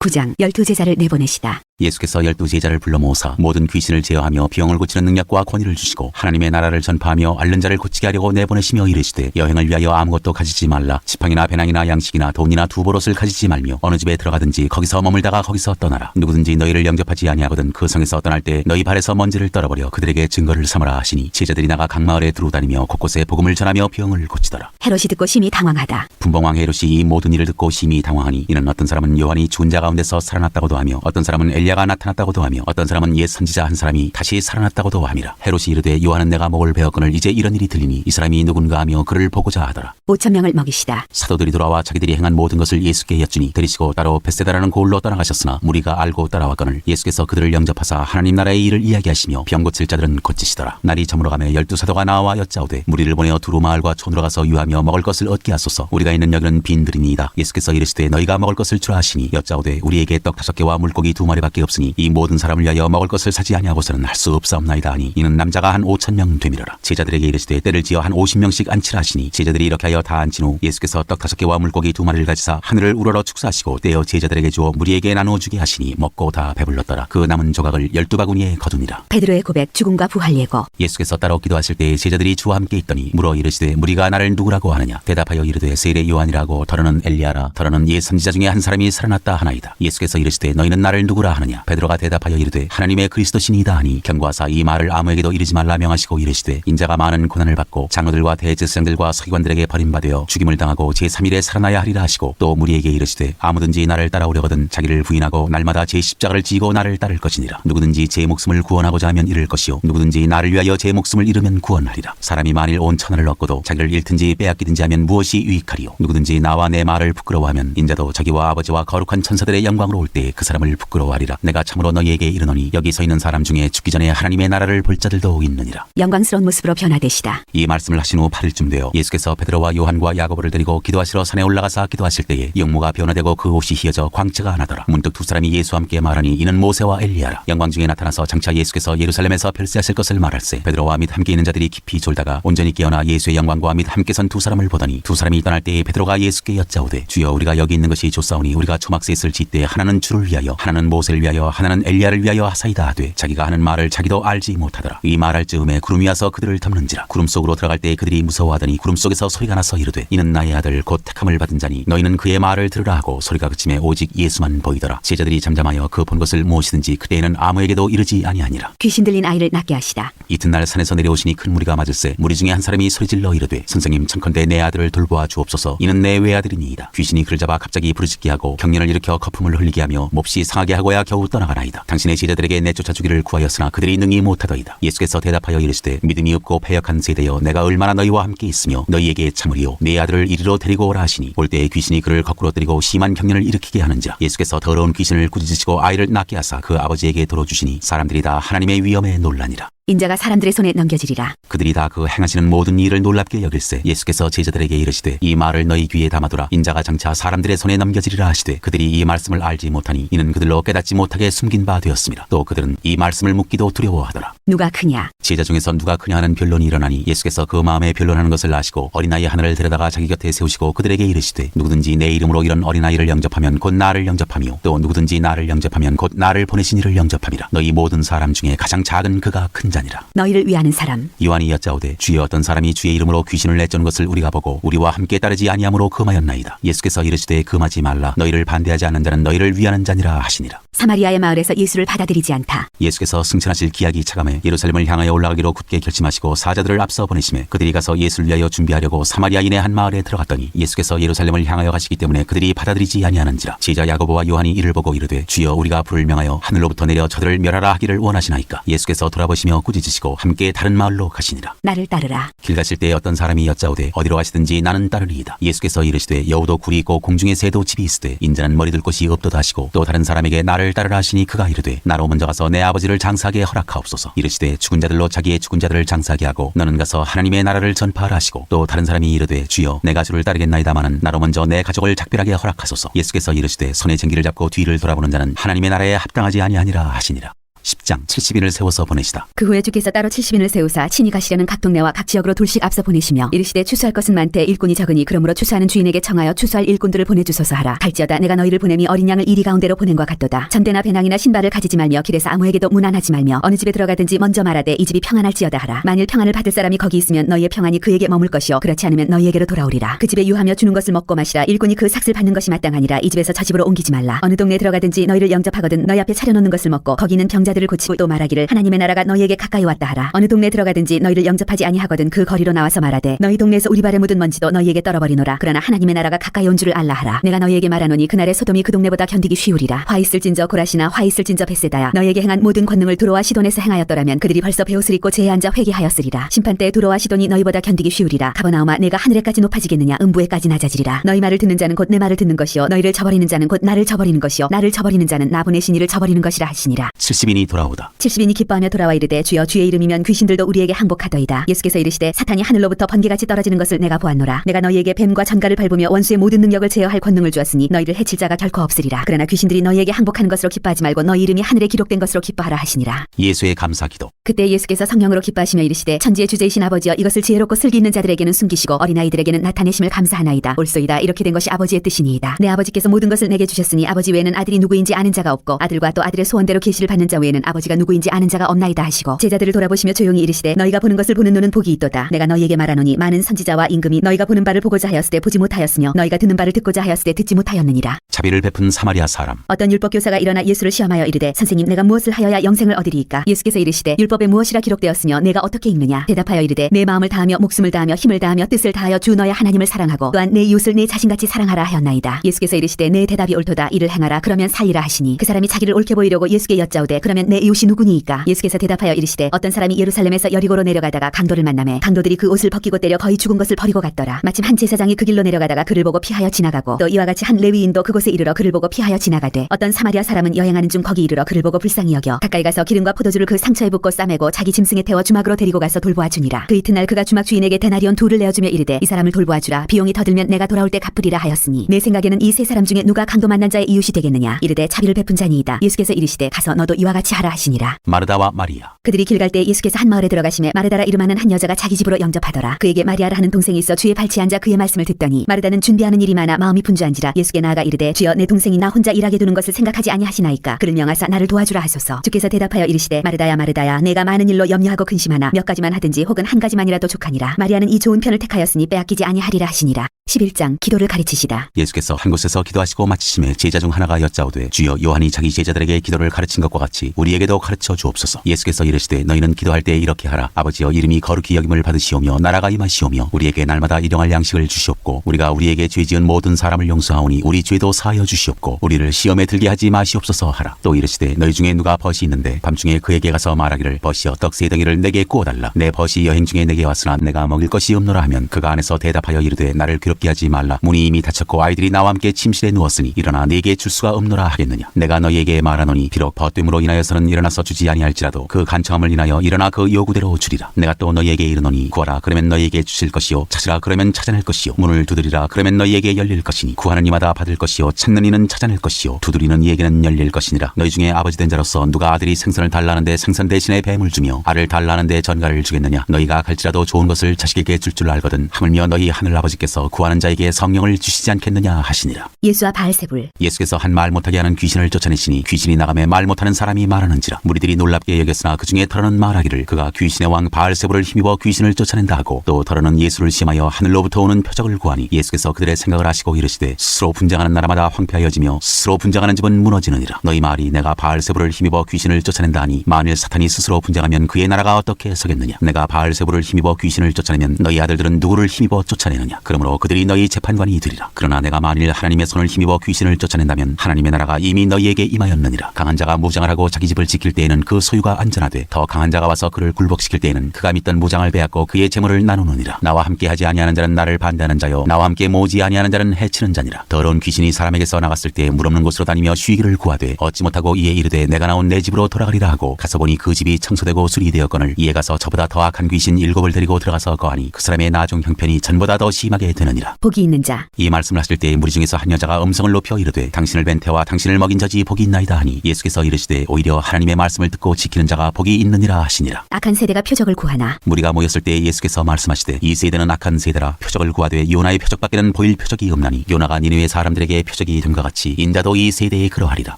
9장 12제자를 내보내시다. 예수께서 12제자를 불러 모으사 모든 귀신을 제어하며 병을 고치는 능력과 권위를 주시고 하나님의 나라를 전파하며 앓는 자를 고치게 하려고 내보내시며 이르시되 여행을 위하여 아무것도 가지지 말라. 지팡이나 배낭이나 양식이나 돈이나 두보롯을 가지지 말며 어느 집에 들어가든지 거기서 머물다가 거기서 떠나라. 누구든지 너희를 영접하지 아니하거든 그 성에서 떠날 때 너희 발에서 먼지를 떨어버려 그들에게 증거를 삼으라 하시니 제자들이 나가 각 마을에 두루다니며 곳곳에 복음을 전하며 병을 고치더라. 헤롯이 듣고 심히 당황하다. 분봉왕 헤롯이 이 모든 일을 듣고 심히 당황하니 이는 어떤 사람은 요한이 죽은 자 가운데서 살아났다고도 하며 어떤 사람은 엘리야가 나타났다고도 하며 어떤 사람은 옛 선지자 한 사람이 다시 살아났다고도 함이라. 헤롯이 이르되 요한은 내가 목을 베었거늘 이제 이런 일이 들리니 이 사람이 누군가 하며 그를 보고자 하더라. 5,000명을 먹이시다. 사도들이 돌아와 자기들이 행한 모든 것을 예수께 여쭈니 들이시고 따로 벳세다라는 고을로 떠나가셨으나 무리가 알고 따라왔거늘 예수께서 그들을 영접하사 하나님 나라의 일을 이야기하시며 병 고칠 자들은 고치시더라. 날이 저물어가며 12사도가 나와 여짜오되 무리를 보내어 두루 마을과 촌으로 가서 유하며 먹을 것을 얻게 하소서. 우리가 있는 여기는 빈들이니이다. 예수께서 이르시되 너희가 먹을 것을 주라 하시니 여짜오되 우리에게 떡 5개와 물고기 2마리밖에 없으니 이 모든 사람을 위하여 먹을 것을 사지 아니하고서는 할 수 없사옵나이다 하니 이는 남자가 한 5,000명 되밀어라. 제자들에게 이르시되 때를 지어 한 50명씩 앉히라 하시니 제자들이 이렇게 하여 다 앉힌 후 예수께서 떡 5개와 물고기 2마리를 가지사 하늘을 우러러 축사하시고 떼어 제자들에게 주어 무리에게 나누어 주게 하시니 먹고 다 배불렀더라. 그 남은 조각을 12바구니에 거두니라. 베드로의 고백 죽음과 부활 예고. 예수께서 따로 기도하실 때 제자들이 주와 함께 있더니 물어 이르시되 무리가 나를 누구라고 하느냐. 대답하여 이르되 세례 요한이라고 더러는 엘리야라 더러는 옛 선지자 중에 한 사람이 살아났다 하나이다. 예수께서 이르시되 너희는 나를 누구라 하느냐. 베드로가 대답하여 이르되 하나님의 그리스도시니이다 하니 경고하사 이 말을 아무에게도 이르지 말라 명하시고 이르시되 인자가 많은 고난을 받고 장로들과 대제사장들과 서기관들에게 버림받아 죽임을 당하고 제3일에 살아나야 하리라 하시고 또 무리에게 이르시되 아무든지 나를 따라오려거든 자기를 부인하고 날마다 제 십자가를 지고 나를 따를 것이니라. 누구든지 제 목숨을 구원하고자 하면 잃을 것이요 누구든지 나를 위하여 제 목숨을 잃으면 구원하리라. 사람이 만일 온 천하를 얻고도 자기를 잃든지 빼앗기든지 하면 무엇이 유익하리요. 누구든지 나와 내 말을 부끄러워하면 인자도 자기와 아버지와 거룩한 천사들의 영광으로 올 때 그 사람을 부끄러워하리라. 내가 참으로 너희에게 이르노니 여기 서 있는 사람 중에 죽기 전에 하나님의 나라를 볼 자들도 있느니라. 영광스러운 모습으로 변화되시다. 이 말씀을 하신 후 8일쯤 되어 예수께서 베드로와 요한과 야고보를 데리고 기도하시러 산에 올라가사 기도하실 때에 영모가 변화되고 그 옷이 휘어져 광채가 나더라. 문득 두 사람이 예수와 함께 말하니 이는 모세와 엘리야라. 영광 중에 나타나서 장차 예수께서 예루살렘에서 별세하실 것을 말할세. 베드로와 및 함께 있는 자들이 깊이 졸다가 온전히 깨어나 예수의 영광과 및 함께 선 두 사람을 보더니 두 사람이 떠날 때에 베드로가 예수께 여짜오되 주여 우리가 여기 있는 것이 좋사오니 우리가 초막셋을 짓되 하나는 주를 위하여 하나는 모세를 위하여 하나는 엘리야를 위하여 하사이다 하되 자기가 하는 말을 자기도 알지 못하더라. 이 말할 즈음에 구름이 와서 그들을 덮는지라. 구름 속으로 들어갈 때 그들이 무서워하더니 구름 속에서 소리가 나서 이르되 이는 나의 아들 곧 택함을 받은 자니 너희는 그의 말을 들으라 하고 소리가 그침에 오직 예수만 보이더라. 제자들이 잠잠하여 그 본 것을 무엇이든지 그때에는 아무에게도 이르지 아니하니라. 귀신 들린 아이를 낫게 하시다. 이튿날 산에서 내려오시니 큰 무리가 맞을세. 무리 중에 한 사람이 소리질러 이르되 선생님 청컨대 내 아들을 돌보아 주옵소서. 이는 내 외아들이니이다. 귀신이 그를 잡아 갑자기 부르짖게 하고 경련을 일으켜 거품을 흘리게 하며 몹시 상하게 하고야 겨우 떠나가나이다. 당신의 제자들에게 내쫓아 주기를 구하였으나 그들이 능히 못하더이다. 예수께서 대답하여 이르시되 믿음이 없고 패역한 세대여 내가 얼마나 너희와 함께 있으며 너희에게 참으리요 내 아들을 이리로 데리고 오라 하시니 올 때에 귀신이 그를 거꾸로 때리고 심한 경련을 일으키게 하는지라. 예수께서 더러운 귀신을 꾸짖으시고 아이를 낫게 하사 그 아버지에게 들어주시니 사람들이 다 하나님의 위엄에 놀라니라. 인자가 사람들의 손에 넘겨지리라. 그들이 다 그 행하시는 모든 일을 놀랍게 여길세. 예수께서 제자들에게 이르시되 이 말을 너희 귀에 담아두라. 인자가 장차 사람들의 손에 넘겨지리라 하시되 그들이 이 말씀을 알지 못하니 이는 그들로 깨닫지 못하게 숨긴 바 되었습니다. 또 그들은 이 말씀을 묻기도 두려워하더라. 누가 크냐? 제자 중에서 누가 크냐 하는 변론이 일어나니 예수께서 그 마음에 변론하는 것을 아시고 어린아이 하나를 데려다가 자기 곁에 세우시고 그들에게 이르시되 누구든지 내 이름으로 이런 어린아이를 영접하면 곧 나를 영접하며 또 누구든지 나를 영접하면 곧 나를 보내신 이를 영접함이라. 너희 모든 사람 중에 가장 작은 그가 큰 자니라. 너희를 위하는 사람. 요한이 여짜오되 주여 어떤 사람이 주의 이름으로 귀신을 내쫓는 것을 우리가 보고 우리와 함께 따르지 아니함으로 금하였나이다. 예수께서 이르시되 금하지 말라. 너희를 반대하지 않는 자는 너희를 위하는 자니라 하시니라. 사마리아의 마을에서 예수를 받아들이지 않다. 예수께서 승천하실 기약이 차감해 예루살렘을 향하여 올라가기로 굳게 결심하시고 사자들을 앞서 보내시매 그들이 가서 예수를 위하여 준비하려고 사마리아인의 한 마을에 들어갔더니 예수께서 예루살렘을 향하여 가시기 때문에 그들이 받아들이지 아니하는지라. 제자 야고보와 요한이 이를 보고 이르되 주여 우리가 불을 명하여 하늘로부터 내려 저들을 멸하라 하기를 원하시나이까. 예수께서 돌아보시며 꾸짖으시고 함께 다른 마을로 가시니라. 나를 따르라. 길 가실 때 어떤 사람이 여짜오되 어디로 가시든지 나는 따르리이다. 예수께서 이르시되 여우도 굴이 있고 공중에 새도 집이 있으되 인자는 머리 둘 곳이 없도다 하시고 또 다른 사람에게 나를 따르라 하시니 그가 이르되 나로 먼저 가서 내 아버지를 장사하게 허락하옵소서. 이르시되 죽은 자들로 자기의 죽은 자들을 장사하게 하고 너는 가서 하나님의 나라를 전파하라 하시고 또 다른 사람이 이르되 주여 내가 주를 따르겠나이다마는 나로 먼저 내 가족을 작별하게 허락하소서. 예수께서 이르시되 손에 쟁기를 잡고 뒤를 돌아보는 자는 하나님의 나라에 합당하지 아니하니라 하시니라. 10장 70인을 세워서 보내시다. 그 후에 주께서 따로 70인을 세우사 친히 가시려는 각 동네와 각 지역으로 둘씩 앞서 보내시며 이르시되 추수할 것은 많되 일꾼이 적으니 그러므로 추수하는 주인에게 청하여 추수할 일꾼들을 보내주소서 하라. 갈지어다 내가 너희를 보냄이 어린 양을 이리 가운데로 보낸과 같도다. 전대나 배낭이나 신발을 가지지 말며 길에서 아무에게도 문안하지 말며 어느 집에 들어가든지 먼저 말하되 이 집이 평안할지어다 하라. 만일 평안을 받을 사람이 거기 있으면 너희의 평안이 그에게 머물 것이요 그렇지 않으면 너희에게로 돌아오리라. 그 집에 유하며 주는 것을 먹고 마시라. 일꾼이 그 삭슬 받는 것이 마땅하니라. 이 집에서 저 집으로 옮기지 말라. 어느 동네에 들어가든지 너희를 영접하거든 너희 앞에 차려놓는 것을 먹고 거기 있는 병자들을 고치고 또 말하기를 하나님의 나라가 너희에게 가까이 왔다 하라. 어느 동네에 들어가든지 너희를 영접하지 아니하거든 그 거리로 나와서 말하되 너희 동네에서 우리 발에 묻은 먼지도 너희에게 떨어버리노라. 그러나 하나님의 나라가 가까이 온 줄을 알라 하라. 내가 너희에게 말하노니 그날에 소돔이 그 동네보다 견디기 쉬우리라. 화 있을진저 고라시나 화 있을진저 벳세다야. 너희에게 행한 모든 권능을 두로와 시돈에서 행하였더라면 그들이 벌써 베옷을 입고 제에 앉아 회개하였으리라. 심판때에 두로와 시돈이 너희보다 견디기 쉬우리라. 가버나움아 내가 하늘에까지 높아지겠느냐 음부에까지 낮아지리라. 너희 말을 듣는 자는 곧 내 말을 듣는 것이요 너희를 저버리는 자는 곧 나를 저버리는 것이요 나를 저버리는 자는 나 보내신 이를 저버리는 것이라 하시니라. 70인이 돌아오다. 70인이 기뻐하며 돌아와 이르되 주여 주의 이름이면 귀신들도 우리에게 항복하더이다. 예수께서 이르시되 사탄이 하늘로부터 번개같이 떨어지는 것을 내가 보았노라. 내가 너희에게 뱀과 전갈을 밟으며 원수의 모든 능력을 제어할 권능을 주었으니 너희를 해칠 자가 결코 없으리라. 그러나 귀신들이 너희에게 항복하는 것으로 기뻐하지 말고 너희 이름이 하늘에 기록된 것으로 기뻐하라 하시니라. 예수의 감사기도. 그때 예수께서 성령으로 기뻐하시며 이르시되 천지의 주제이신 아버지여 이것을 지혜롭고 슬기 있는 자들에게는 숨기시고 어린아이들에게는 나타내심을 감사하나이다. 옳소이다. 이렇게 된 것이 아버지의 뜻이니이다. 내 아버지께서 모든 것을 내게 주셨으니 아버지 외에는 아들이 누구인지 아는 자가 없고 아들과 또 아들의 소원대로 계시를 받는 자 외에는 아버지가 누구인지 아는 자가 없나이다 하시고 제자들을 돌아보시며 조용히 이르시되 너희가 보는 것을 보는 눈은 복이 있도다. 내가 너희에게 말하노니 많은 선지자와 임금이 너희가 보는 바를 보고자 하였으되 보지 못하였으며 너희가 듣는 바를 듣고자 하였으되 듣지 못하였느니라. 자비를 베푼 사마리아 사람. 어떤 율법 교사가 일어나 예수를 시험하여 이르되 선생님 내가 무엇을 하여야 영생을 얻으리이까? 예수께서 이르시되 율법에 무엇이라 기록되었으며 내가 어떻게 읽느냐? 대답하여 이르되 내 마음을 다하며 목숨을 다하며 힘을 다하며 뜻을 다하여 주 너의 하나님을 사랑하고 또한 내 이웃을 내 자신같이 사랑하라 하였나이다. 예수께서 이르시되 내 대답이 옳도다. 이를 행하라. 그러면 살리라 하시니 그 사람이 자기를 옳게 보이려고 예수께 여짜오되 그러면 내 이웃이 누구니이까? 예수께서 대답하여 이르시되 어떤 사람이 예루살렘에서 여리고로 내려가다가 강도를 만나매 강도들이 그 옷을 벗기고 때려 거의 죽은 것을 버리고 갔더라. 마침 한 제사장이 그 길로 내려가다가 그를 보고 피하여 지나가고 또 이와 같이 한 레위인도 그곳에 이르러 그를 보고 피하여 지나가되 어떤 사마리아 사람은 여행하는 중 거기 이르러 그를 보고 불쌍히 여겨 가까이 가서 기름과 포도주를 그 상처에 붓고 싸매고 자기 짐승에 태워 주막으로 데리고 가서 돌보아 주니라. 그 이튿날 그가 주막 주인에게 데나리온 2를 내어주며 이르되 이 사람을 돌보아 주라. 비용이 더 들면 내가 돌아올 때 갚으리라 하였으니 내 생각에는 이 세 사람 중에 누가 강도 만난 자의 이웃이 되겠느냐? 이르되 자비를 베푼 자니이다. 예수께서 이르시되 가서 너도 이와 같이 하라 하시니라. 마르다와 마리아. 그들이 길 갈 때 예수께서 한 마을에 들어가시매 마르다라 이름하는 한 여자가 자기 집으로 영접하더라. 그에게 마리아라 하는 동생이 있어 주의 발치에 앉아 그의 말씀을 듣더니 마르다는 준비하는 일이 많아 마음이 분주한지라 예수께 나아가 이르되 주여 내 동생이 나 혼자 일하게 두는 것을 생각하지 아니하시나이까? 그를 명하사 나를 도와주라 하소서. 주께서 대답하여 이르시되 마르다야 마르다야 내가 많은 일로 염려하고 근심하나 몇 가지만 하든지 혹은 한 가지만이라도 족하니라. 마리아는 이 좋은 편을 택하였으니 빼앗기지 아니하리라 하시니라. 11장 기도를 가르치시다. 예수께서 한 곳에서 기도하시고 마치심에 제자 중 하나가 여짜오되 주여 요한이 자기 제자들에게 기도를 가르친 것과 같이 우리에게도 가르쳐 주옵소서. 예수께서 이르시되 너희는 기도할 때 이렇게 하라. 아버지여 이름이 거룩히 여김을 받으시오며 나라가 임하시오며 우리에게 날마다 일용할 양식을 주시옵고 우리가 우리에게 죄 지은 모든 사람을 용서하오니 우리 죄도 사하여 주시옵고 우리를 시험에 들게 하지 마시옵소서 하라. 또 이르시되 너희 중에 누가 벗이 있는데 밤중에 그에게 가서 말하기를 벗이여 떡 3덩이를 내게 구워달라. 내 벗이 여행 중에 내게 왔으나 내가 먹일 것이 없노라 하면 그가 안에서 대답하여 이르되 나를 괴롭게 하지 말라. 문이 이미 닫혔고 아이들이 나와 함께 침실에 누웠으니 일어나 네게 줄 수가 없노라 하겠느냐? 내가 너희에게 말하노니 비록 벗됨으로 인하여서는 일어나서 주지 아니할지라도 그 간청함을 인하여 일어나 그 요구대로 주리라. 내가 또 너희에게 이르노니 구하라 그러면 너희에게 주실 것이요 찾으라 그러면 찾아낼 것이요 문을 두드리라 그러면 너희에게 열릴 것이니 구하는 이마다 받을 것이요 찾는 이는 찾아낼 것이요 두드리는 이에게는 열릴 것이니라. 너희 중에 아버지 된 자로서 누가 아들이 생선을 달라는데 생선 대신에 뱀을 주며 알을 달라는데 전갈을 주겠느냐? 너희가 갈지라도 좋은 것을 자식에게 줄 줄 알거든 하물며 너희 하늘 아버지께서 구하는 자에게 성령을 주시지 않겠느냐 하시니라. 예수와 바알세불. 예수께서 한 말 못하게 하는 귀신을 쫓아내시니 귀신이 나가매 말 못하는 사람이 말하는지라. 무리들이 놀랍게 여겼으나 그 중에 더러는 말하기를 그가 귀신의 왕 바알세불을 힘입어 귀신을 쫓아낸다 하고 또 더러는 예수를 시험하여 하늘로부터 오는 표적을 구하니 예수께서 그들의 생각을 아시고 이르시되 스스로 분쟁하는 나라마다 황폐하여지며 스스로 분쟁하는 집은 무너지느니라. 너희 말이 내가 바알세불을 힘입어 귀신을 쫓아낸다 하니 만일 사탄이 스스로 분쟁하면 그의 나라가 어떻게 서겠느냐? 내가 바알세불을 힘입어 귀신을 쫓아내면 너희 아들들은 누구를 힘입어 쫓아내느냐? 그러므로 그들이 너희 재판관이 되리라. 그러나 내가 만일 하나님의 손을 힘입어 귀신을 쫓아낸다면 하나님의 나라가 이미 너희에게 임하였느니라. 강한 자가 무장을 하고 자기 집을 지킬 때에는 그 소유가 안전하되 더 강한 자가 와서 그를 굴복시킬 때에는 그가 믿던 무장을 빼앗고 그의 재물을 나누느니라. 나와 함께 하지 아니하는 자는 나를 반대하는 자요 나와 함께 모으지 아니하는 자는 해치는 자니라. 더러운 귀신이 사람에게서 나갔을 때 물 없는 곳으로 다니며 쉬기를 구하되 얻지 못하고 이에 이르되 내가 나온 내 집으로 돌아가리라 하고 가서 보니 그 집이 청소되고 수리되었거늘 이에 가서 저보다 더 악한 귀신 7을 데리고 들어가서 거하니 그 사람의 나중 형편이 전보다 더 심하게 되느니라. 하시니라. 복이 있는 자. 이 말씀을 하실 때 무리 중에서 한 여자가 음성을 높여 이르되 당신을 뵌 태와 당신을 먹인 자지 복이 있나이다 하니 예수께서 이르시되 오히려 하나님의 말씀을 듣고 지키는 자가 복이 있느니라 하시니라. 악한 세대가 표적을 구하나. 무리가 모였을 때 예수께서 말씀하시되 이 세대는 악한 세대라 표적을 구하되 요나의 표적밖에는 보일 표적이 없나니 요나가 니느웨 사람들에게 표적이 됨과 같이 인자도 이 세대에 그러하리라.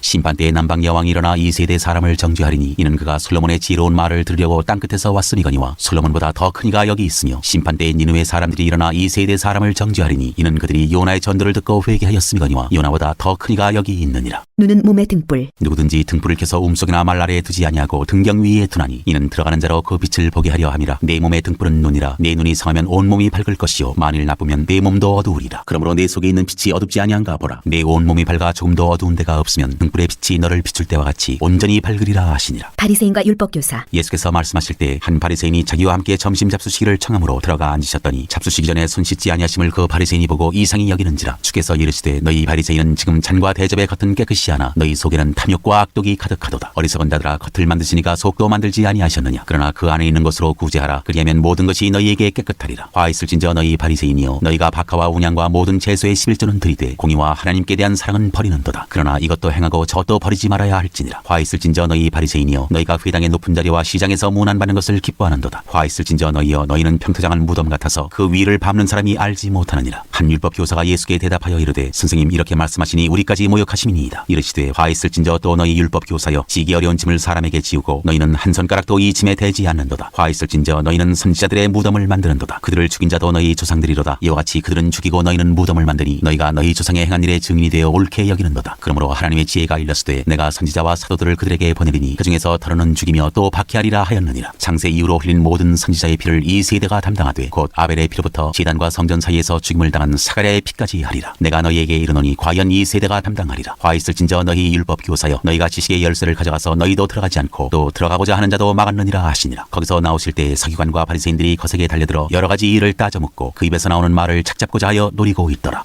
심판때에 남방 여왕이 일어나 이 세대 사람을 정죄하리니 이는 그가 솔로몬의 지혜로운 말을 들으려고 땅끝에서 왔으니거니와 솔로몬보다 더 큰 이가 여기 있으며 심판때에 니느웨 사람들이 일어나 이 세대 사람을 정죄하리니 이는 그들이 요나의 전도를 듣고 회개하였음이거니와 요나보다 더 큰 이가 여기 있느니라. 눈은 몸의 등불. 누구든지 등불을 켜서 움속이나 말 아래에 두지 아니하고 등경 위에 두나니 이는 들어가는 자로 그 빛을 보게 하려 함이라. 내 몸의 등불은 눈이라. 내 눈이 성하면 온 몸이 밝을 것이요 만일 나쁘면 내 몸도 어두우리라. 그러므로 내 속에 있는 빛이 어둡지 아니한가 보라. 내 온 몸이 밝아 조금도 어두운 데가 없으면 등불의 빛이 너를 비출 때와 같이 온전히 밝으리라 하시니라. 바리새인과 율법교사. 예수께서 말씀하실 때 한 바리새인이 자기와 함께 점심 잡수시기를 청함으로 들어가 앉으셨더니 잡수시기 전에 손 씻지 아니하심을 그 바리새인이 보고 이상히 여기는지라. 주께서 이르시되 너희 바리새인은 지금 잔과 대접의 겉은 깨끗이 하나 너희 속에는 탐욕과 악독이 가득하도다. 어리석은 자들아 겉을 만드시니까 속도 만들지 아니하셨느냐. 그러나 그 안에 있는 것으로 구제하라. 그리하면 모든 것이 너희에게 깨끗하리라. 화 있을진저 너희 바리새인이여 너희가 박하와 운양과 모든 채소의 11조는 드리되 공의와 하나님께 대한 사랑은 버리는도다. 그러나 이것도 행하고 저것도 버리지 말아야 할지니라. 화 있을진저 너희 바리새인이여 너희가 회당의 높은 자리와 시장에서 문안받는 것을 기뻐하는도다. 화 있을진저 너희여 너희는 평토장한 무덤 같아서 그 위를 밟는 사람이 알지 못하느니라. 한 율법 교사가 예수께 대답하여 이르되 선생님 이렇게 말씀하시니 우리까지 모욕하심이니이다. 이르시되 화 있을진저 또 너희 율법 교사여 지기 어려운 짐을 사람에게 지우고 너희는 한 손가락도 이 짐에 대지 않는도다. 화 있을진저 너희는 선지자들의 무덤을 만드는도다. 그들을 죽인 자도 너희 조상들이로다. 이와 같이 그들은 죽이고 너희는 무덤을 만드니 너희가 너희 조상의 행한 일의 증인이 되어 옳게 여기는도다. 그러므로 하나님의 지혜가 일렀으되 내가 선지자와 사도들을 그들에게 보내리니 그중에서 더러는 죽이며 또 박해하리라 하였느니라. 창세 이후로 흘린 모든 선지자의 피를 이 세대가 담당하되 곧 아벨의 피로부터 제단과 성전 사이에서 죽임을 당한 사가랴의 피까지 하리라. 내가 너희에게 이르노니 과연 이 세대가 담당하리라. 화 있을진저 너희 율법 교사여 너희가 지식의 열쇠를 가져가서 너희도 들어가지 않고 또 들어가고자 하는 자도 막았느니라 하시니라. 거기서 나오실 때 서기관과 바리새인들이 거세게 달려들어 여러 가지 일을 따져묻고 그 입에서 나오는 말을 착잡고자 하여 노리고 있더라.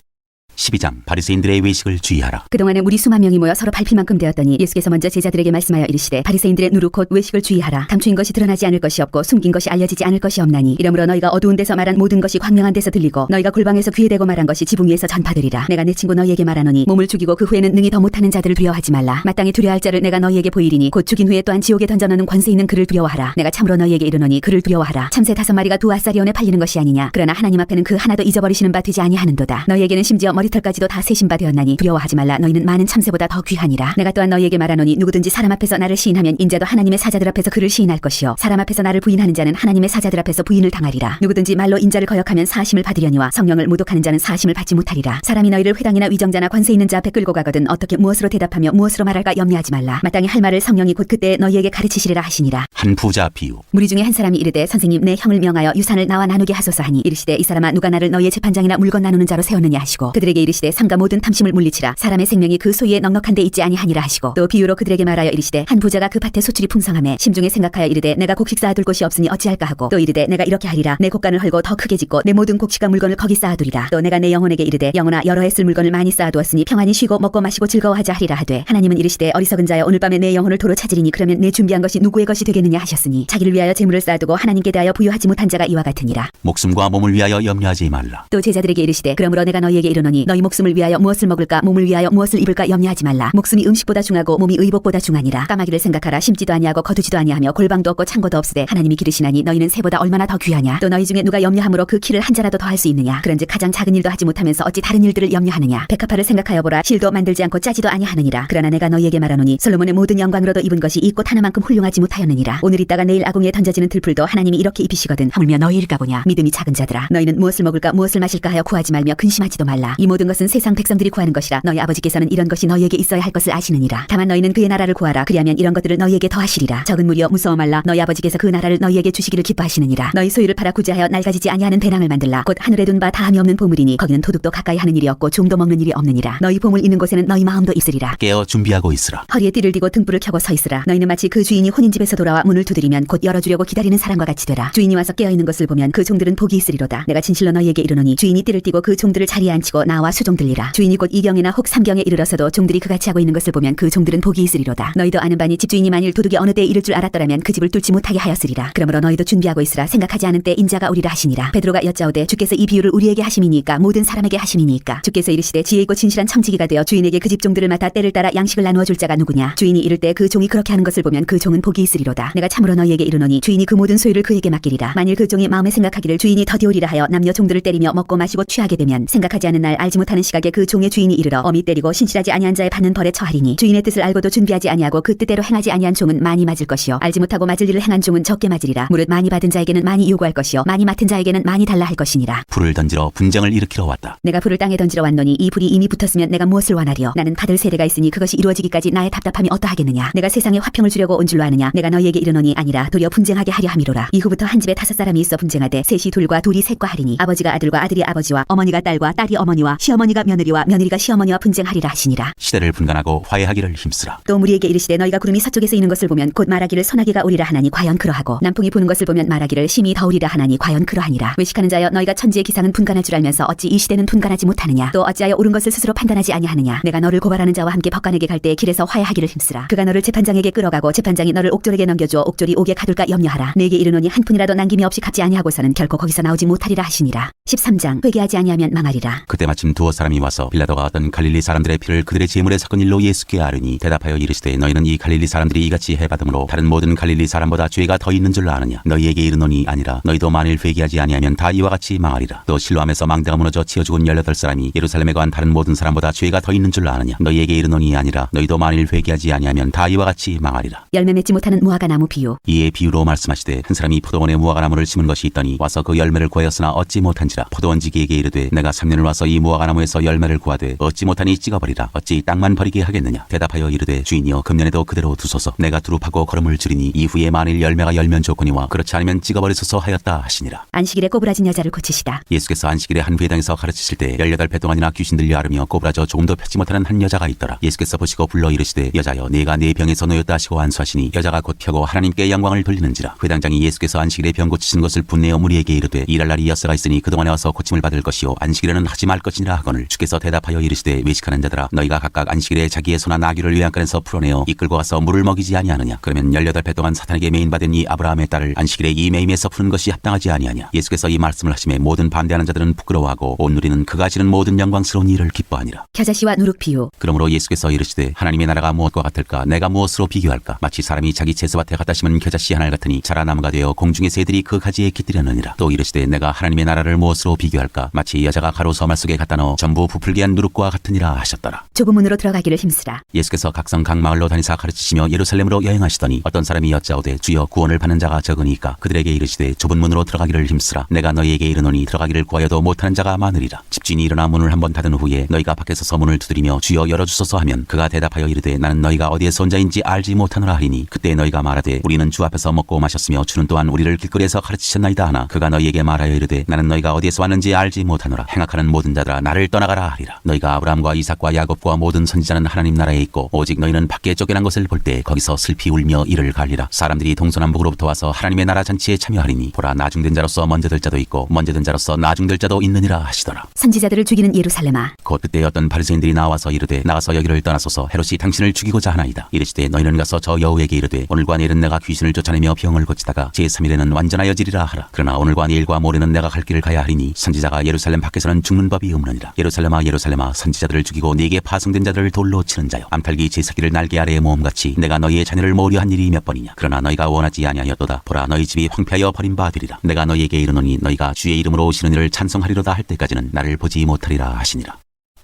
12장 바리새인들의 외식을 주의하라. 그동안에 무리 수만 명이 모여 서로 밟힐 만큼 되었더니 예수께서 먼저 제자들에게 말씀하여 이르시되 바리새인들의 누룩 곧 외식을 주의하라. 감추인 것이 드러나지 않을 것이 없고 숨긴 것이 알려지지 않을 것이 없나니 이러므로 너희가 어두운 데서 말한 모든 것이 광명한 데서 들리고 너희가 골방에서 귀에 대고 말한 것이 지붕 위에서 전파되리라. 내가 내 친구 너희에게 말하노니 몸을 죽이고 그 후에는 능히 더 못하는 자들을 두려워하지 말라. 마땅히 두려워할 자를 내가 너희에게 보이리니 곧 죽인 후에 또한 지옥에 던져넣는 권세 있는 그를 두려워하라. 내가 참으로 너희에게 이르노니 그를 두려워하라. 참새 5마리가 2아사리온에 팔리는 것이 아니냐. 그러나 하나님 앞에는 그 하나도 잊어버리시는 바 되지 아니하는도다. 너희에게는 심지어 머리털까지도 다 세신 바 되었나니 두려워하지 말라. 너희는 많은 참새보다 더 귀하니라. 내가 또한 너희에게 말하노니 누구든지 사람 앞에서 나를 시인하면 인자도 하나님의 사자들 앞에서 그를 시인할 것이요 사람 앞에서 나를 부인하는 자는 하나님의 사자들 앞에서 부인을 당하리라. 누구든지 말로 인자를 거역하면 사심을 받으려니와 성령을 모독하는 자는 사심을 받지 못하리라. 사람이 너희를 회당이나 위정자나 권세 있는 자 앞에 끌고 가거든 어떻게 무엇으로 대답하며 무엇으로 말할까 염려하지 말라. 마땅히 할 말을 성령이 곧 그때 너희에게 가르치시리라 하시니라. 한 부자 비유. 무리 중에 한 사람이 이르되 선생님 내 형을 명하여 유산을 나와 나누게 하소서 하니 이르시되 이 사람아 누가 나를 너희의 재판장이나 물건 나누는 자로 세웠느냐 하시고 그들에게 이르시되 삼가 모든 탐심을 물리치라. 사람의 생명이 그 소유에 넉넉한 데 있지 아니하니라 하시고 또 비유로 그들에게 말하여 이르시되 한 부자가 그 밭에 소출이 풍성하매 심중에 생각하여 이르되 내가 곡식 쌓아둘 곳이 없으니 어찌할까 하고 또 이르되 내가 이렇게 하리라. 내 곡간을 헐고 더 크게 짓고 내 모든 곡식과 물건을 거기 쌓아두리라. 또 내가 내 영혼에게 이르되 영혼아 여러 해 쓸 물건을 많이 쌓아두었으니 평안히 쉬고 먹고 마시고 즐거워하자 하리라 하되 하나님은 이르시되 어리석은 자여 오늘 밤에 내 영혼을 도로 찾으리니 그러면 내 준비한 것이 누구의 것이 되겠느냐 하셨으니 자기를 위하여 재물을 쌓아두고 하나님께 대하여 부유하지 못한 자가 이와 같으니라. 목숨과 몸을 위하여 염려하지 말라. 또 제자들에게 이르시되 그러므로 내가 너희에게 이르노니 너희 목숨을 위하여 무엇을 먹을까 몸을 위하여 무엇을 입을까 염려하지 말라. 목숨이 음식보다 중하고 몸이 의복보다 중하니라. 까마귀를 생각하라. 심지도 아니하고 거두지도 아니하며 골방도 없고 창고도 없으되 하나님이 기르시나니 너희는 새보다 얼마나 더 귀하냐. 또 너희 중에 누가 염려함으로 그 키를 한 자라도 더할 수 있느냐. 그런즉 가장 작은 일도 하지 못하면서 어찌 다른 일들을 염려하느냐. 백합화를 생각하여 보라. 실도 만들지 않고 짜지도 아니하느니라. 그러나 내가 너희에게 말하노니 솔로몬의 모든 영광으로도 입은 것이 이 꽃 하나만큼 훌륭하지 못하였느니라. 오늘 있다가 내일 아궁이에 던져지는 들풀도 하나님이 이렇게 입히시거든 하물며 너희일까 보냐. 믿음이 작은 자들아 너희는 무엇을 먹을까 무엇을 마실까 하여 구하지 말며 근심하지도 말라. 이 모든 것은 세상 백성들이 구하는 것이라. 너희 아버지께서는 이런 것이 너희에게 있어야 할 것을 아시느니라. 다만 너희는 그의 나라를 구하라. 그리하면 이런 것들을 너희에게 더하시리라. 적은 무리여 무서워 말라. 너희 아버지께서 그 나라를 너희에게 주시기를 기뻐하시느니라. 너희 소유를 팔아 구제하여 낡아지지 아니하는 배낭을 만들라. 곧 하늘에 둔 바 다함이 없는 보물이니 거기는 도둑도 가까이 하는 일이 없고 종도 먹는 일이 없느니라. 너희 보물 있는 곳에는 너희 마음도 있으리라. 깨어 준비하고 있으라. 허리에 띠를 띠고 등불을 켜고 서 있으라. 너희는 마치 그 주인이 혼인집에서 돌아와 문을 두드리면 곧 열어주려고 기다리는 사람과 같이 되라. 주인이 와서 깨어있는 것을 보면 그 종들은 복이 있으리로다. 내가 진실로 너희에게 이르노니 주인이 띠를 띠고 그 종들을 자리에 앉히고 나와 나와 수종들리라. 주인이 곧 2경이나 혹 3경에 이르러서도 종들이 그같이 하고 있는 것을 보면 그 종들은 복이 있으리로다. 너희도 아는 바니 집주인이 만일 도둑이 어느 때에 이를 줄 알았더라면 그 집을 뚫지 못하게 하였으리라. 그러므로 너희도 준비하고 있으라. 생각하지 않은 때 인자가 오리라 하시니라. 베드로가 여짜오되 주께서 이 비유를 우리에게 하심이니까 모든 사람에게 하심이니까. 주께서 이르시되 지혜 있고 진실한 청지기가 되어 주인에게 그 집 종들을 맡아 때를 따라 양식을 나누어 줄 자가 누구냐. 주인이 이를 때 그 종이 그렇게 하는 것을 보면 그 종은 복이 있으리로다. 내가 참으로 너희에게 이르노니 주인이 그 모든 소유를 그에게 맡기리라. 만일 그 종이 마음에 생각하기를 주인이 더디 오리라 하여 남녀 종들을 때리며 먹고 마시고 취하게 되면 생각하지 않은 날 알지 못하는 시각에 그 종의 주인이 이르러 엄히 때리고 신실하지 아니한 자의 받는 벌에 처하리니 주인의 뜻을 알고도 준비하지 아니하고 그 뜻대로 행하지 아니한 종은 많이 맞을 것이요 알지 못하고 맞을 일을 행한 종은 적게 맞으리라. 무릇 많이 받은 자에게는 많이 요구할 것이요 많이 맡은 자에게는 많이 달라 할 것이니라. 불을 던지러 분쟁을 일으키러 왔다. 내가 불을 땅에 던지러 왔노니 이 불이 이미 붙었으면 내가 무엇을 원하리요. 나는 받을 세대가 있으니 그것이 이루어지기까지 나의 답답함이 어떠하겠느냐. 내가 세상에 화평을 주려고 온 줄로 아느냐. 내가 너희에게 이르노니 아니라 도리어 분쟁하게 하려 함이로라. 이후부터 한 집에 5 사람이 있어 분쟁하되 셋이 둘과 둘이 셋과 하리니 아버지가 아들과 아들이 아버지와 어머니가 딸과 딸이 어머니와 시어머니가 며느리와 며느리가 시어머니와 분쟁하리라 하시니라. 시대를 분간하고 화해하기를 힘쓰라. 또 무리에게 이르시되 너희가 구름이 서쪽에서 이는 것을 보면 곧 말하기를 소나기가 오리라 하나니 과연 그러하고 남풍이 부는 것을 보면 말하기를 심히 더우리라 하나니 과연 그러하니라. 외식하는 자여 너희가 천지의 기상은 분간할 줄 알면서 어찌 이 시대는 분간하지 못하느냐. 또 어찌하여 옳은 것을 스스로 판단하지 아니하느냐. 내가 너를 고발하는 자와 함께 법관에게 갈 때에 길에서 화해하기를 힘쓰라. 그가 너를 재판장에게 끌어가고 재판장이 너를 옥졸에게 넘겨주어 옥졸이 옥에 가둘까 염려하라. 내게 이르노니 한 푼이라도 남김이 없이 갚지 아니하고서는 결코 거기서 나오지 못하리라 하시니라. 13장 회개하지 아니하면 망하리라. 그때 마침 2 사람이 와서 빌라도가 어떤 갈릴리 사람들의 피를 그들의 제물에 섞은 일로 예수께 아뢰니 대답하여 이르시되 너희는 이 갈릴리 사람들이 이같이 해받음으로 다른 모든 갈릴리 사람보다 죄가 더 있는 줄 아느냐. 너희에게 이르노니 아니라 너희도 만일 회개하지 아니하면 다 이와 같이 망하리라. 또 실로암에서 망대가 무너져 치어 죽은 18 사람이 예루살렘에 간 다른 모든 사람보다 죄가 더 있는 줄 아느냐. 너희에게 이르노니 아니라 너희도 만일 회개하지 아니하면 다 이와 같이 망하리라. 열매 맺지 못하는 무화과 나무 비유. 이에 비유로 말씀하시되 한 사람이 포도원에 무화과 나무를 심은 것이 있더니 와서 그 열매를 구하였으나 얻지 못한지라. 포도원지기에게 이르되 내가 3년을 와서 이 무화과 나무에서 열매를 구하되 얻지 못하니 찍어버리라. 어찌 땅만 버리게 하겠느냐. 대답하여 이르되 주인이여 금년에도 그대로 두소서. 내가 두릅하고 걸음을 줄이니 이후에 만일 열매가 열면 좋거니와 그렇지 않으면 찍어버리소서 하였다 하시니라. 안식일에 꼬부라진 여자를 고치시다. 예수께서 안식일에 한 회당에서 가르치실 때 18배 동안이나 귀신 들려 앓으며 꼬부라져 조금도 펴지 못하는 한 여자가 있더라. 예수께서 보시고 불러 이르시되 여자여 내가 네 병에서 놓였다 하시고 안수하시니 여자가 곧 펴고 하나님께 영광을 돌리는지라. 회당장이 예수께서 안식일에 병 고치시는 것을 분내어 무리에게 이르되 일할 날이 엿새가 있으니 그동안에 와서 고침을 받을 것이요 안식일에는 하지 말 것이니라 하거늘 주께서 대답하여 이르시되 외식하는 자들아 너희가 각각 안식일에 자기의 소나 나귀를 외양간에서 풀어내어 이끌고 와서 물을 먹이지 아니하느냐. 그러면 18배 동안 사탄에게 매인받은 이 아브라함의 딸을 안식일에 이 매임에서 푸는 것이 합당하지 아니하냐. 예수께서 이 말씀을 하심에 모든 반대하는 자들은 부끄러워하고 온 누리는 그가 지는 모든 영광스러운 일을 기뻐하니라. 겨자씨와 누룩 비유. 그러므로 예수께서 이르시되 하나님의 나라가 무엇과 같을까. 내가 무엇으로 비교할까. 마치 사람이 자기 채소밭에 갖다 심은 겨자씨 하나를 같으니 자라나무가 되어 공중의 새들이 그 가지에 깃들였느니라. 또 이르시되 내가 하나님의 나라를 무엇으로 비교할까. 마치 여자가 가루 서말 속에 갖다 넣어 전부 부풀게 한 누룩과 같으니라 하셨더라. 좁은 문으로 들어가기를 힘쓰라. 예수께서 각성 각 마을로 다니사 가르치시며 예루살렘으로 여행하시더니 어떤 사람이 여짜오되 주여 구원을 받는 자가 적으니까. 그들에게 이르시되 좁은 문으로 들어가기를 힘쓰라. 내가 너희에게 이르노니 들어가기를 구하여도 못하는 자가 많으리라. 집주인이 일어나 문을 한번 닫은 후에 너희가 밖에 서서 문을 두드리며 주여 열어주소서 하면 그가 대답하여 이르되 나는 너희가 어디에서 온 자인지 알지 못하노라 하리니 그때 너희가 말하되 우리는 주 앞에서 먹고 마셨으며 주는 또한 우리를 길거리에서 가르치셨나이다 하나 그가 너희에게 말하여 이르되 나는 너희가 어디에서 왔는지 알지 못하노라. 행악하는 모든 자들아 나를 떠나가라 하리라. 너희가 아브라함과 이삭과 야곱과 모든 선지자는 하나님 나라에 있고 오직 너희는 밖에 쫓겨난 것을 볼 때 거기서 슬피 울며 이를 갈리라. 사람들이 동서남북으로부터 와서 하나님의 나라 잔치에 참여하리니 보라 나중된 자로서 먼저 될 자도 있고 먼저 된 자로서 나중될 자도 있느니라 하시더라. 선지자들을 죽이는 예루살렘아. 곧 그때 어떤 바리새인들이 나와서 이르되 나가서 여기를 떠나소서 헤롯이 당신을 죽이고자 하나이다. 이르시되 너희는 가서 저 여우에게 이르되 오늘과 내일은 내가 귀신을 쫓아내며 병을 고치다가 제3일에는 완전하여지리라 하라. 그러나 오늘과 내일과 모레는 내가 갈 길을 가야 하리니 선지자가 예루살렘 밖에서는 죽는 법이 없느니라. 예루살렘아 예루살렘아 선지자들을 죽이고 네게 파송된 자들을 돌로 치는 자여 암탉이 제 새끼를 날개 아래에 모음같이 내가 너희의 자녀를 모으려 한 일이 몇 번이냐. 그러나 너희가 원하지 아니하였도다. 보라 너희 집이 황폐하여 버림바 되리라. 내가 너희에게 이르노니 너희가 주의 이름으로 오시는 이를 찬송하리로다 할 때까지는 나를 보지 못하리라 하시니라.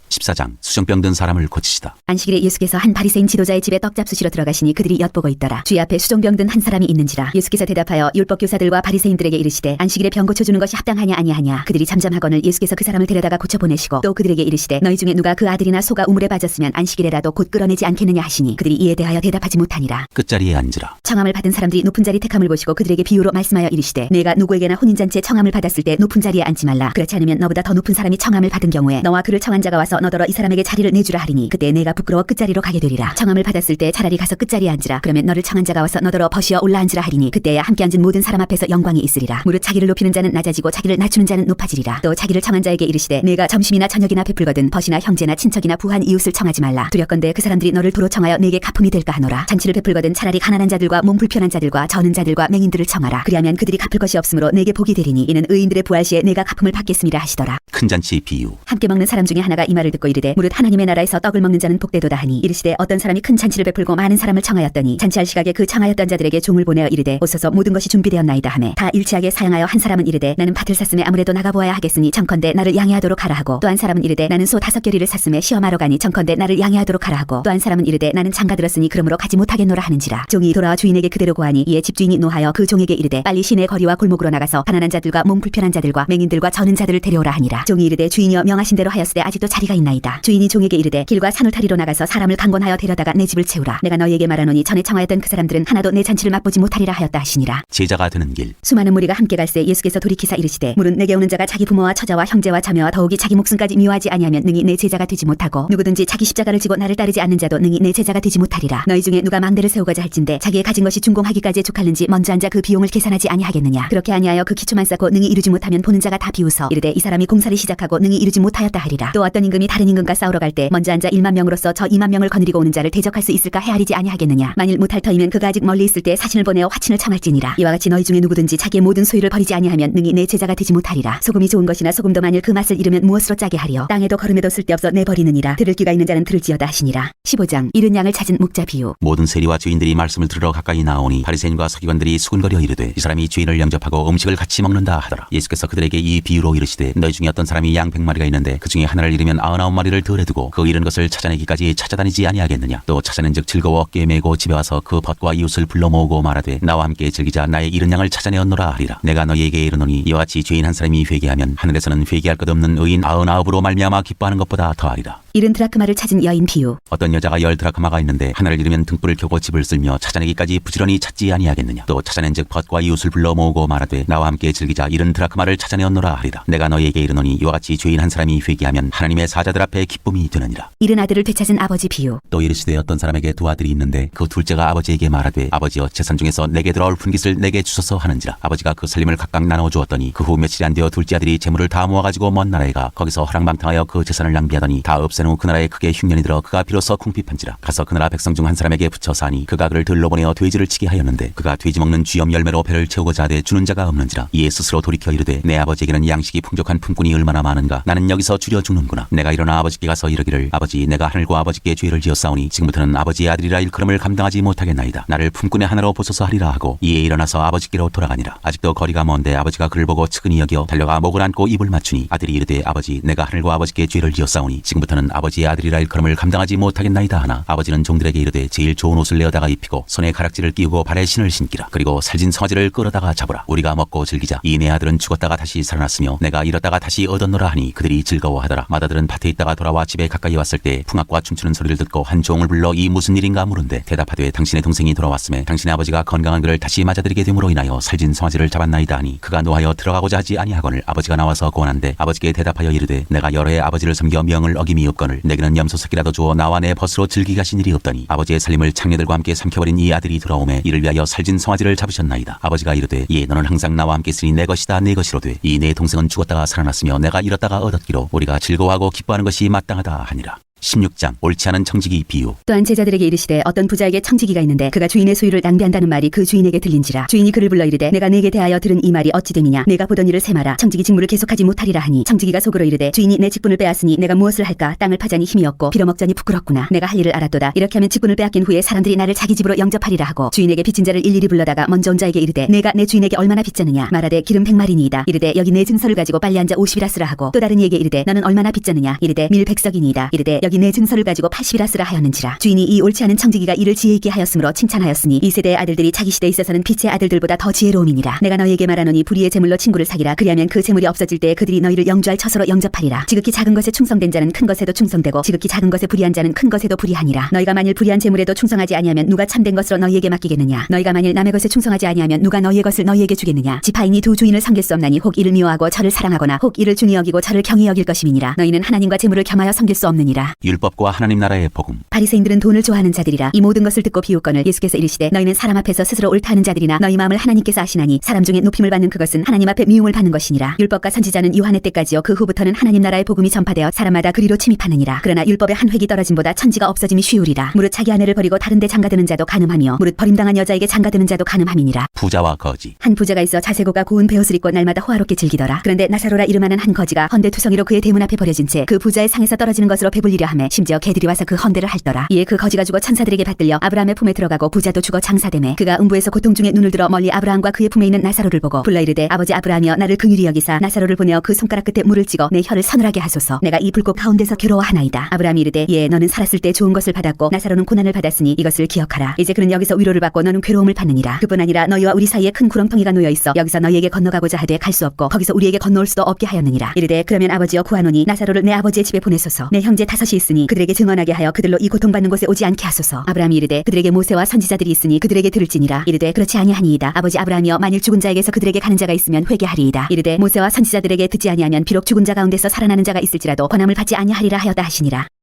14장 수정병 든 사람을 고치시다. 안식일에 예수께서 한 바리새인 지도자의 집에 떡 잡수시러 들어가시니 그들이 엿보고 있더라. 주의 앞에 수종병 든 한 사람이 있는지라. 예수께서 대답하여 율법 교사들과 바리새인들에게 이르시되 안식일에 병 고쳐주는 것이 합당하냐 아니하냐. 그들이 잠잠하거늘 예수께서 그 사람을 데려다가 고쳐보내시고 또 그들에게 이르시되 너희 중에 누가 그 아들이나 소가 우물에 빠졌으면 안식일에라도 곧 끌어내지 않겠느냐 하시니 그들이 이에 대하여 대답하지 못하니라. 끝자리에 앉으라. 청함을 받은 사람들이 높은 자리 택함을 보시고 그들에게 비유로 말씀하여 이르시되 내가 누구에게나 혼인잔치에 청함을 받았을 때 높은 자리에 앉지 말라. 그렇지 않으면 너보다 더 높은 사람이 청함을 받은 경우에 너와 그를 청한 자가 와서 가서 너더러 이 사람에게 자리를 내주라 하리니 그때 내가 부끄러워 끝자리로 가게 되리라. 청함을 받았을 때 차라리 가서 끝자리에 앉으라. 그러면 너를 청한 자가 와서 너더러 버시어 올라 앉으라 하리니 그때야 함께 앉은 모든 사람 앞에서 영광이 있으리라. 무릇 자기를 높이는 자는 낮아지고 자기를 낮추는 자는 높아지리라. 또 자기를 청한 자에게 이르시되 내가 점심이나 저녁이나 베풀거든 벗이나 형제나 친척이나 부한 이웃을 청하지 말라. 두렵건대 그 사람들이 너를 도로 청하여 내게 갚음이 될까 하노라. 잔치를 베풀거든 차라리 가난한 자들과 몸 불편한 자들과 저는 자들과 맹인들을 청하라. 그리하면 그들이 갚을 것이 없으므로 내게 복이 되리니 이는 의인들의 부활 시에 내가 갚음을 받겠음이라 하시더라. 큰 잔치 비유. 함께 먹는 사람 중에 하나가 이 말을 듣고 이르되 무릇 하나님의 나라에서 떡을 먹는 자는 복되도다 하니 이르시되 어떤 사람이 큰 잔치를 베풀고 많은 사람을 청하였더니 잔치할 시각에 그 청하였던 자들에게 종을 보내어 이르되 오소서 모든 것이 준비되었나이다 하매 다 일치하게 사양하여 한 사람은 이르되 나는 밭을 샀음에 아무래도 나가보아야 하겠으니 청컨대 나를 양해하도록 하라 하고 또 한 사람은 이르되 나는 소 5겨리를 샀음에 시험하러 가니 청컨대 나를 양해하도록 하라 하고 또 한 사람은 이르되 나는 장가 들었으니 그러므로 가지 못하겠노라 하는지라. 종이 돌아와 주인에게 그대로 고하니 이에 집주인이 노하여 그 종에게 이르되 빨리 시내 거리와 골목으로 나가서 가난한 자들과 몸 불편한 자들과 맹인들과 저는 자들을 데려오라 하니라. 종이 이르되 주인이여 명하신 대로 하였으되 아직도 자리가 있나이다. 주인이 종에게 이르되 길과 산울타리로 나가서 사람을 강권하여 데려다가 내 집을 채우라. 내가 너희에게 말하노니 전에 청하였던 그 사람들은 하나도 내 잔치를 맛보지 못하리라 하였다 하시니라. 제자가 되는 길. 수많은 무리가 함께 갈새 예수께서 돌이키사 이르시되 물은 내게 오는 자가 자기 부모와 처자와 형제와 자매와 더욱이 자기 목숨까지 미워하지 아니하면 능히 내 제자가 되지 못하고 누구든지 자기 십자가를 지고 나를 따르지 않는 자도 능히 내 제자가 되지 못하리라. 너희 중에 누가 망대를 세우고자 할진대 자기의 가진 것이 준공하기까지에 족할는지 먼저 앉아 그 비용을 계산하지 아니하겠느냐. 그렇게 아니하여 그 기초만 쌓고 능히 이루지 못하면 보는 자가 다 비웃어 이르되 이 사람이 공사를 시작하고 능히 이루지 못하였다 하리라. 또 어떤 임금이 다른 임금과 싸우러 갈 때 먼저 앉아 1만 명으로서 저 2만 명을 거느리고 오는 자를 대적할 수 있을까 헤아리지 아니하겠느냐. 만일 못할 터이면 그가 아직 멀리 있을 때 사신을 보내어 화친을 청할지니라. 이와 같이 너희 중에 누구든지 자기의 모든 소유를 버리지 아니하면 능히 내 제자가 되지 못하리라. 소금이 좋은 것이나 소금도 만일 그 맛을 잃으면 무엇으로 짜게 하리요. 땅에도 거름에도 쓸데없어 내버리느니라. 들을 귀가 있는 자는 들을지어다 하시니라. 15장 잃은 양을 찾은 목자 비유. 모든 세리와 주인들이 말씀을 들으러 가까이 나오니 바리새인과 서기관들이 수군거려 이르되 이 사람이 주인을 영접하고 음식을 같이 먹는다 하더라. 예수께서 그들에게 이 비유로 이르시되 너희 중에 어떤 사람이 양 100마리가 있는데 그 중에 하나를 잃으면 99마리를 덜에 두고 그 잃은 것을 찾아내기까지 찾아다니지 아니하겠느냐. 또 찾아낸즉 즐거워 어깨에 메고 집에 와서 그 벗과 이웃을 불러 모으고 말하되 나와 함께 즐기자 나의 잃은 양을 찾아내었노라 하리라. 내가 너희에게 이르노니 이와 같이 죄인 한 사람이 회개하면 하늘에서는 회개할 것 없는 의인 99으로 말미암아 기뻐하는 것보다 더하리라. 잃은 드라크마를 찾은 여인 비유. 어떤 여자가 10드라크마가 있는데 하나를 잃으면 등불을 켜고 집을 쓸며 찾아내기까지 부지런히 찾지 아니하겠느냐. 또 찾아낸즉 벗과 이웃을 불러 모으고 말하되 나와 함께 즐기자 잃은 드라크마를 찾아내었노라 하리라. 내가 너희에게 이르노니 이와 같이 죄인 한 사람이 회개하면 하나님의 사자들 앞에 기쁨이 되느니라. 잃은 아들을 되찾은 아버지 비유. 또 이르시되 어떤 사람에게 두 아들이 있는데 그 둘째가 아버지에게 말하되 아버지여 재산 중에서 내게 들어올 분깃을 내게 주소서 하는지라. 아버지가 그 살림을 각각 나눠 주었더니 그 후 며칠이 안 되어 둘째 아들이 재물을 다 모아가지고 먼 나라에 가 거기서 허랑방탕하여 그 재산을 낭비하더니 다 없앤 후 그 나라에 크게 흉년이 들어 그가 비로소 궁핍한지라. 가서 그 나라 백성 중 한 사람에게 붙여 사니 그가 그를 들러 보내어 돼지를 치게 하였는데 그가 돼지 먹는 쥐염 열매로 배를 채우고자 하되 주는 자가 없는지라. 이에 스스로 돌이켜 이르되 내 아버지에게는 양식이 풍족한 품꾼이 얼마나 많은가. 나는 여기서 줄여 죽는구나. 내가 일어나 아버지께 가서 이르기를 아버지 내가 하늘과 아버지께 죄를 지었사오니 지금부터는 아버지의 아들이라 일컬음을 감당하지 못하겠나이다. 나를 품꾼의 하나로 보소서 하리라 하고 이에 일어나서 아버지께로 돌아가니라. 아직도 거리가 먼데 아버지가 그를 보고 측은히 여겨 달려가 목을 안고 입을 맞추니 아들이 이르되 아버지 내가 하늘과 아버지께 죄를 지었사오니 지금부터는 아버지의 아들이라 일컬음을 감당하지 못하겠나이다 하나 아버지는 종들에게 이르되 제일 좋은 옷을 내어다가 입히고 손에 가락지를 끼우고 발에 신을 신기라. 그리고 살진 송아지를 끌어다가 잡으라. 우리가 먹고 즐기자. 이 내 아들은 죽었다가 다시 살아났으며 내가 잃었다가 다시 얻었노라 하니 그들이 즐거워하더라. 맏아들은 밭에 있다가 돌아와 집에 가까이 왔을 때 풍악과 춤추는 소리를 듣고 한 종을 불러 이 무슨 일인가 물은데 대답하되 당신의 동생이 돌아왔음에 당신의 아버지가 건강한 그를 다시 맞아들이게 됨으로 인하여 살진 송아지를 잡았나이다 하니 그가 노하여 들어가고자 하지 아니하거늘 아버지가 나와서 고한한데 아버지께 대답하여 이르되 내가 여러 해 아버지를 섬겨 명을 어김이 없거늘 내게는 염소 새끼라도 주어 나와 내 벗으로 즐기게 하신 일이 없더니 아버지의 살림을 창녀들과 함께 삼켜버린 이 아들이 돌아오매 이를 위하여 살진 송아지를 잡으셨나이다. 아버지가 이르되 예 너는 항상 나와 함께 있으니 내 것이다 내 것이로되 이 내 동생은 죽었다가 살아났으며 내가 잃었다가 얻었기로 우리가 즐거워하고 기뻐하는 것이 마땅하다 하니라. 16장 옳지 않은 청지기 비유. 또한 제자들에게 이르시되 어떤 부자에게 청지기가 있는데 그가 주인의 소유를 낭비한다는 말이 그 주인에게 들린지라. 주인이 그를 불러 이르되 내가 내게 대하여 들은 이 말이 어찌 됨이냐. 내가 보던 일을 세마라. 청지기 직무를 계속하지 못하리라 하니 청지기가 속으로 이르되 주인이 내 직분을 빼앗으니 내가 무엇을 할까. 땅을 파자니 힘이 없고 빌어먹자니 부끄럽구나. 내가 할 일을 알았도다. 이렇게 하면 직분을 빼앗긴 후에 사람들이 나를 자기 집으로 영접하리라 하고 주인에게 빚진 자를 일일이 불러다가 먼저 온 자에게 이르되 내가 내 주인에게 얼마나 빚졌느냐. 말하되 기름 100마리니이다. 이르되 여기 내 증서를 가지고 빨리 앉아 50이라 쓰라 하고 또 다른 이에게 이르되 너는 얼마나 빚졌느냐. 이르되 밀 100석이니이다. 이르되 여기 내 증서를 가지고 80이라 쓰라 하였는지라. 주인이 이 옳지 않은 청지기가 이를 지혜 있게 하였으므로 칭찬하였으니 이 세대의 아들들이 자기 시대에 있어서는 빛의 아들들보다 더 지혜로움이니라. 내가 너희에게 말하노니 불의의 재물로 친구를 사기라. 그리하면 그 재물이 없어질 때에 그들이 너희를 영주할 처소로 영접하리라. 지극히 작은 것에 충성된 자는 큰 것에도 충성되고 지극히 작은 것에 불의한 자는 큰 것에도 불의하니라. 너희가 만일 불의한 재물에도 충성하지 아니하면 누가 참된 것으로 너희에게 맡기겠느냐. 너희가 만일 남의 것에 충성하지 아니하면 누가 너희의 것을 너희에게 주겠느냐. 지파인이 두 주인을 섬길 수 없나니 혹 이를 미워하고 저를 사랑하거나 혹 이를 중히 여기고 저를 경히 여길 것임이니라. 너희는 하나님과 재물을 겸하여 섬길 수 없느니라. 율법과 하나님 나라의 복음. 바리새인들은 돈을 좋아하는 자들이라. 이 모든 것을 듣고 비웃거늘 예수께서 이르시되 너희는 사람 앞에서 스스로 옳다 하는 자들이나 너희 마음을 하나님께서 아시나니 사람 중에 높임을 받는 그것은 하나님 앞에 미움을 받는 것이니라. 율법과 선지자는 요한의 때까지요 그 후부터는 하나님 나라의 복음이 전파되어 사람마다 그리로 침입하느니라. 그러나 율법의 한 획이 떨어짐보다 천지가 없어짐이 쉬우리라. 무릇 자기 아내를 버리고 다른 데 장가드는 자도 가늠하며 무릇 버림당한 여자에게 장가드는 자도 가늠함이니라. 부자와 거지. 한 부자가 있어 자세고가 고운 베옷을 입고 날마다 호화롭게 즐기더라. 그런데 나사로라 이름하는 한 거지가 헌데투성이로 그의 대문 앞에 버려진 채 그 부자의 상에서 떨어지는 것으로 배불리려 하매 심지어 개들이 와서 그 헌데를 핥더라. 이에 그 거지가 죽어 천사들에게 받들려 아브라함의 품에 들어가고 부자도 죽어 장사되매 그가 음부에서 고통 중에 눈을 들어 멀리 아브라함과 그의 품에 있는 나사로를 보고 불러 이르되 아버지 아브라함이여 나를 긍휼히 여기사 나사로를 보내어 그 손가락 끝에 물을 찍어 내 혀를 서늘하게 하소서. 내가 이 불꽃 가운데서 괴로워하나이다. 아브라함이 이르되 예 너는 살았을 때 좋은 것을 받았고 나사로는 고난을 받았으니 이것을 기억하라. 이제 그는 여기서 위로를 받고 너는 괴로움을 받느니라. 그뿐 아니라 너희와 우리 사이에 큰 구렁텅이가 놓여 있어 여기서 너희에게 건너가고자 하되 갈 수 없고 거기서 우리에게 건너올 수도 없게 하였느니라. 이르되 그러면 아버지여 구하노니 나사로를 내 아버지의 집에 보내소서. 내 형제 5이 있으니 그들에게 증언하게 하여 그들로 이 고통받는 곳에 오지 않게 하소서. 아브라함이 이르되 그들에게 모세와 선지자들이 있으니 그들에게 들을지니라. 이르되 그렇지 아니하니이다. 아버지 아브라함이여 만일 죽은 자에게서 그들에게 가는 자가 있으면 회개하리이다. 이르되 모세와 선지자들에게 듣지 아니하면 비록 죽은 자 가운데서 살아나는 자가 있을지라도 권함을 받지 아니하리라 하였다 하시니라.